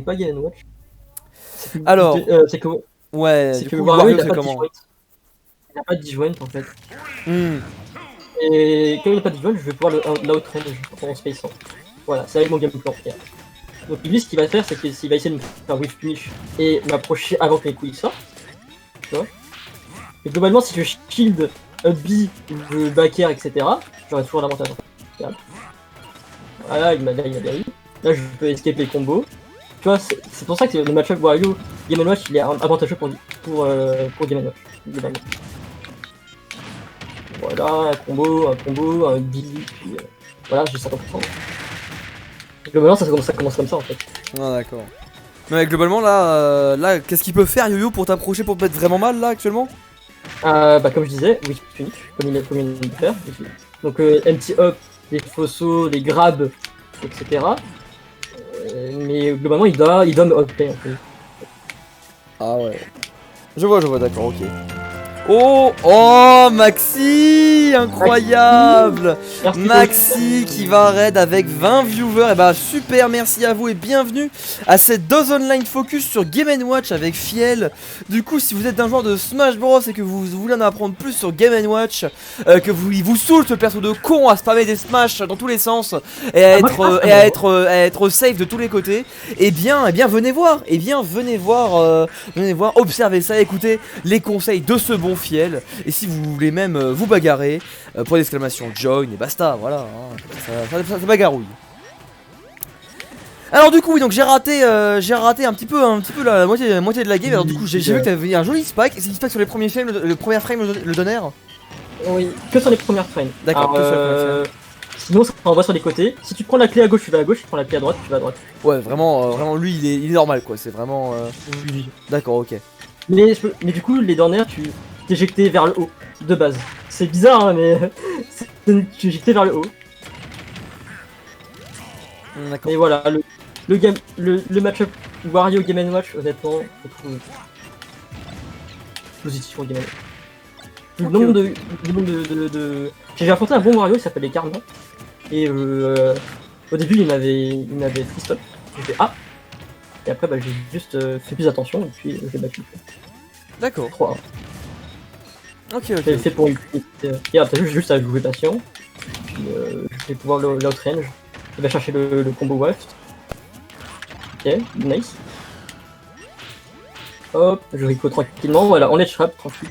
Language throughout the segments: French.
pas Game Watch. Alors, C'est que ouais, c'est du que coup, Wario Wario, il a c'est pas de comment? disjoint. Il a pas de disjoint en fait. Hmm. Et comme il n'a pas de disjoint, je vais pouvoir l'outrange en spaceant. Voilà, c'est avec mon game plan. Donc lui, ce qu'il va faire, c'est qu'il va essayer de me faire whiff punish et m'approcher avant que les couilles sortent. Tu vois. Et globalement, si je shield up B ou je back air, etc., j'aurai toujours l'avantage. Regarde. Voilà, il m'a bien eu. Là, je peux escape les combos. Tu vois, c'est pour ça que le match-up Wario Game & Watch il est avantageux pour Game & Watch. Globalement. Voilà, un combo, un billy, puis voilà, j'ai 50%. Globalement, ça commence comme ça en fait. Ah, d'accord. Mais globalement, là qu'est-ce qu'il peut faire, Yo-Yo, pour t'approcher, pour te mettre vraiment mal, là, actuellement? Bah, comme je disais, oui, punish, comme il vient de faire. Donc, empty up, les faux sauts, les grabs, etc. Mais globalement, il doit me outplay un peu. Ah ouais. Je vois, d'accord, ok. Oh, oh, Maxi, incroyable. Maxi qui va raid avec 20 viewers. Et bah super, merci à vous et bienvenue à cette dose online focus sur Game & Watch avec Fiel. Du coup, si vous êtes un joueur de Smash Bros et que vous voulez en apprendre plus sur Game & Watch, que il vous saoule ce perso de con à spammer des Smash dans tous les sens et à être safe de tous les côtés, et bien venez voir, venez voir, observez ça, écoutez les conseils de ce bon Fiel. Et si vous voulez même vous bagarrer, pour l'exclamation join et basta, voilà, hein, ça bagarouille. Alors du coup oui, donc j'ai raté un petit peu la moitié de la game. Alors du coup j'ai vu que t'avais un joli spike. C'est spike sur les premiers frames, le premier frame le donner. Oui, que sur les premières frames. D'accord, que sur les premières frames. Sinon ça envoie sur les côtés. Si tu prends la clé à gauche, tu vas à gauche. Si tu prends la clé à droite, tu vas à droite. Ouais, vraiment lui il est normal quoi, c'est vraiment... Oui. D'accord, ok. Mais du coup, les dernières, tu t'éjectais vers le haut, de base. C'est bizarre, hein, mais tu éjectais vers le haut. D'accord. Et voilà, le match-up Wario Game & Watch, honnêtement, je trouve positif pour Game & Watch. Le nombre de... J'ai affronté un bon Wario, il s'appelait Karma. Et au début, il m'avait free stop. J'ai fait ah. Et après, bah, j'ai juste fait plus attention et puis j'ai battu. D'accord. 3. Ok. C'est fait pour une petite. Et après, juste à jouer patient. Puis je vais pouvoir l'outrange. Il va chercher le combo waft. Ok, nice. Hop, je reco tranquillement. Voilà, on ledge trap tranquille.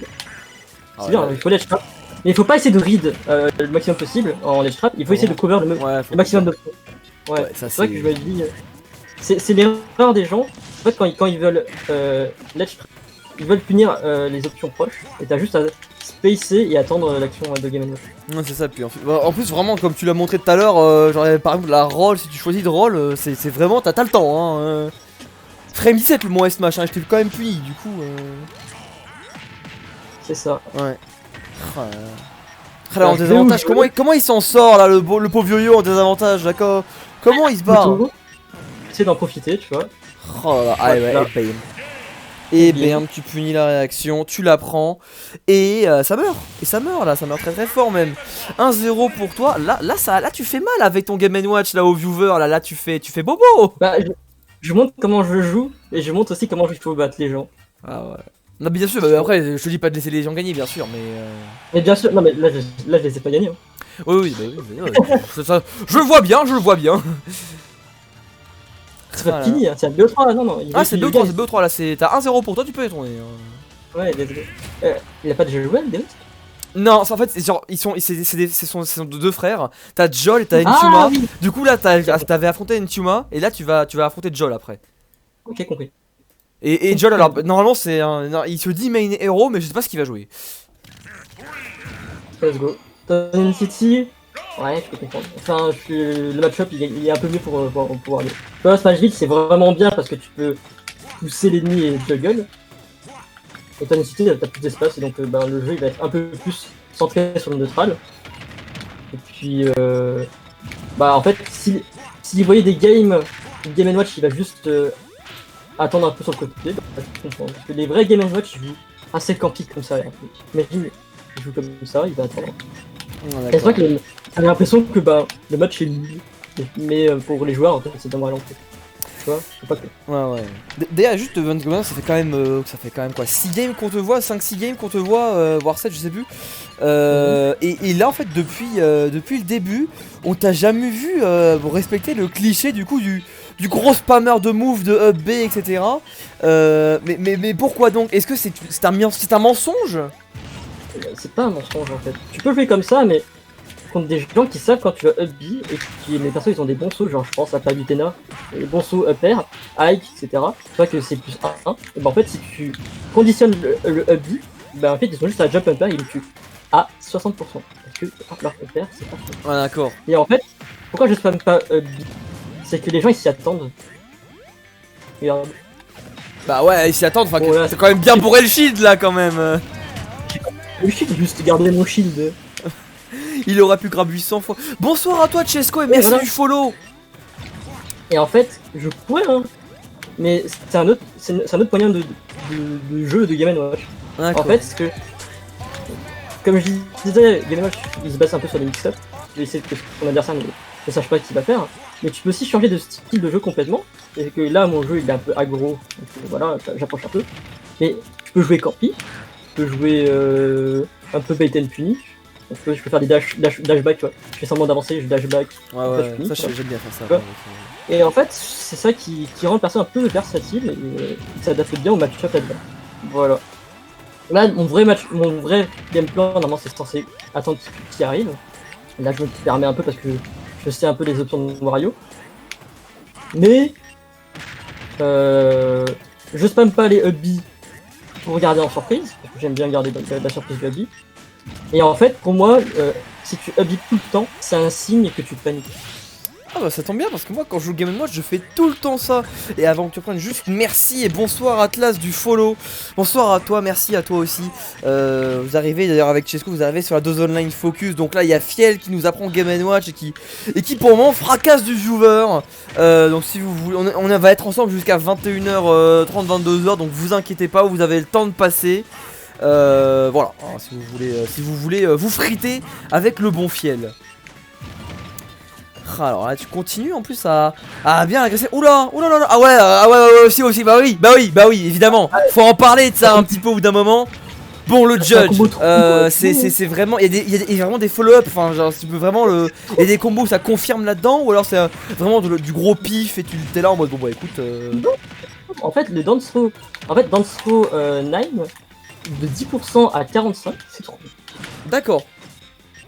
C'est bien, il faut ledge trap. Mais il faut pas essayer de read le maximum possible en ledge trap. Il faut essayer de cover le maximum de fois. Ouais, c'est vrai que je me dis. C'est l'erreur des gens. En fait, quand ils veulent ledge trap, ils veulent punir les options proches. Et t'as juste à spacer et attendre l'action de Game & Watch. Ouais, c'est ça. Puis en plus, vraiment, comme tu l'as montré tout à l'heure, genre par exemple la roll, si tu choisis de roll, c'est vraiment, t'as le temps. Hein, Frame 17 le mon S-Mash, hein, je t'ai quand même puni du coup. C'est ça. Ouais. Alors en désavantage, comment il s'en sort là, le pauvre Yo-Yo en désavantage, d'accord? Comment il se barre? Essaye d'en profiter, tu vois. Oh là, allez, ouais, bam. Et bam, tu punis la réaction, tu la prends, et ça meurt. Et ça meurt là, ça meurt très fort même. 1-0 pour toi. Là tu fais mal avec ton Game & Watch là aux viewers, là tu fais bobo. Bah, je montre comment je joue, et je montre aussi comment il faut battre les gens. Ah ouais. Non, bien sûr, bah, après, je te dis pas de laisser les gens gagner, bien sûr, mais. Mais bien sûr, non, mais là je les ai pas gagnés. Hein. Oui, je le vois bien, C'est pas fini, hein, c'est un BO3 là, non. C'est BO3, là, t'as 1-0 pour toi, tu peux y tourner. Ouais, il a pas déjà joué, Deus? Non, en fait, genre, ce sont deux frères. T'as Jol et t'as Entuma. Oui. Du coup, là, t'avais affronté Entuma, et là, tu vas affronter Jol après. Ok, compris. Et Jol, alors, normalement, il se dit main hero, mais je sais pas ce qu'il va jouer. Let's go. Town City. Ouais, je peux comprendre. Enfin, le match-up il est un peu mieux pour aller. Tu vois, Smashville c'est vraiment bien parce que tu peux pousser l'ennemi et juggle. Et Town City, t'as plus d'espace et donc le jeu il va être un peu plus centré sur le neutral. Et puis, en fait, si vous voyez des Game & Watch, il va juste attendre un peu sur le côté. Je comprends. Parce que les vrais Game & Watch, ils jouent assez campiques comme ça. Imagine, il joue comme ça, il va attendre. C'est vrai que t'as l'impression que le match est nul, mais pour les joueurs en fait c'est vraiment ralenti. tu vois. Faut pas que... Ouais. D'ailleurs, juste 20 secondes, ça fait quand même quoi 6 games qu'on te voit, 5-6 games qu'on te voit, voire 7, je sais plus. Et là, en fait, depuis le début, on t'a jamais vu respecter le cliché du coup du gros spammer de move, de up B, etc. Mais pourquoi donc? Est-ce que c'est un mensonge? C'est pas un mensonge en fait. Tu peux jouer comme ça, mais contre des gens qui savent quand tu vas up B et les personnes ils ont des bons sauts, genre je pense à Palutena, les bons sauts up air, Ike, etc. Tu vois que c'est plus 1-1. Et ben en fait, si tu conditionnes le up B, ben en fait ils ont juste à jump up air et ils le tuent à 60%. Parce que leur up air c'est pas faux. Ah, d'accord. Et en fait, pourquoi je spamme pas up B? C'est que les gens ils s'y attendent. Regarde. Bah ouais, ils s'y attendent, enfin, Bon, là, c'est quand même bien bourré le shield là quand même. Le shield, juste garder mon shield. Il aurait pu grab 800 fois. Bonsoir à toi, Chesco, et merci voilà. du follow. Et en fait, je pourrais, hein. Mais c'est un autre moyen de jeu de Game & Watch. En fait, c'est que, comme je disais, Game & Watch, il se base un peu sur les mix-up. Tu veux essayer que ton adversaire ne sache pas ce qu'il va faire. Mais tu peux aussi changer de style de jeu complètement. Et que là, mon jeu, il est un peu aggro. Donc voilà, j'approche un peu. Mais tu peux jouer Corpi. Tu peux jouer un peu Bait and Punish. Donc, je peux faire des dashback, tu vois. Je fais semblant d'avancer, je dashback. Ouais, ça j'aime bien faire ça. Et en fait, c'est ça qui rend le personnage un peu versatile et ça s'adapte bien au match-up là-dedans. Voilà. Là, mon vrai game plan, normalement, c'est censé attendre qu'il arrive. Là, je me permets un peu parce que je sais un peu les options de Wario. Mais, je spamme pas les up B pour garder en surprise, parce que j'aime bien garder la surprise du up B. Et en fait, pour moi, si tu up B tout le temps, c'est un signe que tu paniques. Ah bah ça tombe bien parce que moi quand je joue Game & Watch je fais tout le temps ça. Et avant que tu prennes juste merci et bonsoir Atlas du follow. Bonsoir à toi, merci à toi aussi. Vous arrivez d'ailleurs avec Chesco, vous arrivez sur la dose online focus. Donc là il y a Fiel qui nous apprend Game & Watch et qui pour le moment fracasse du viewer. Donc si vous voulez, on va être ensemble jusqu'à 21h30, 22h. Donc vous inquiétez pas, vous avez le temps de passer. Voilà, alors, si vous voulez vous friter avec le bon Fiel. Alors là tu continues en plus à bien agresser. Oula ah ouais aussi bah oui évidemment. Faut en parler de ça un petit peu au bout d'un moment. Bon le judge c'est vraiment il y a vraiment des follow-up, enfin genre tu peux vraiment il y a des combos ça confirme là-dedans ou alors c'est vraiment du gros pif et tu t'es là en mode bon bah écoute En fait le dance throw 9 de 10% à 45 c'est trop. D'accord.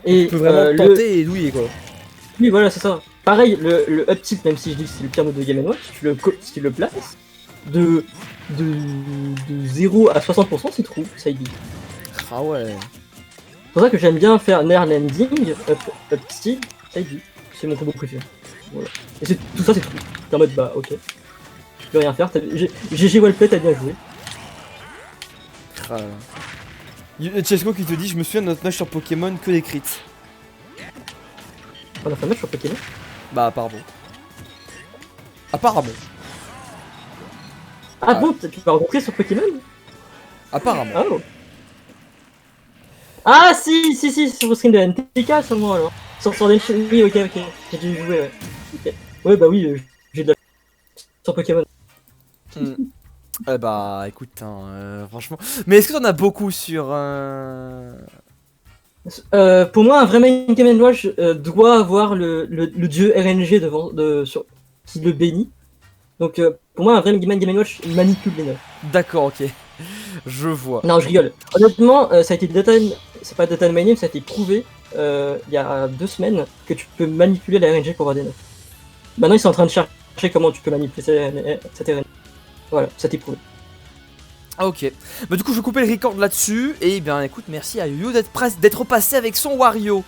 Et tu peux vraiment tenter et douiller quoi. Oui, voilà, c'est ça. Pareil, le up tilt, même si je dis que c'est le pire mode de Game & Watch, tu le places de 0 à 60%, c'est trop, ça dit. Ah ouais. C'est pour ça que j'aime bien faire Nair Landing, up tilt, ça dit. C'est mon combo préféré. Voilà. Et tout ça, c'est trop. T'es en mode, bah, ok. Je peux rien faire. GG Wellplay, t'as bien joué. Ah là. Chesco qui te dit, je me souviens de notre match sur Pokémon que des crits. On a fait un match sur Pokémon. Bah apparemment. Apparemment. Ah bon, tu vas rencontrer sur Pokémon? Apparemment. Oh. Ah si, sur le screen de NTK seulement alors. Sur Denshin, oui, ok, j'ai dû jouer, ouais. Okay. Ouais, bah oui, j'ai de la sur Pokémon. Bah écoute, franchement. Mais est-ce que t'en as beaucoup sur pour moi, un vrai main Game & Watch doit avoir le dieu RNG qui le bénit. Donc pour moi, un vrai main Game & Watch manipule les neufs. D'accord, ok. Je vois. Non, je rigole. Honnêtement, ça a été c'est pas data mining, ça a été prouvé il y a 2 semaines que tu peux manipuler la RNG pour avoir des neufs. Maintenant, ils sont en train de chercher comment tu peux manipuler cette RNG. Voilà, ça a été prouvé. Ah ok, bah du coup je vais couper le record là-dessus, et bien écoute merci à Yo d'être passé avec son Wario.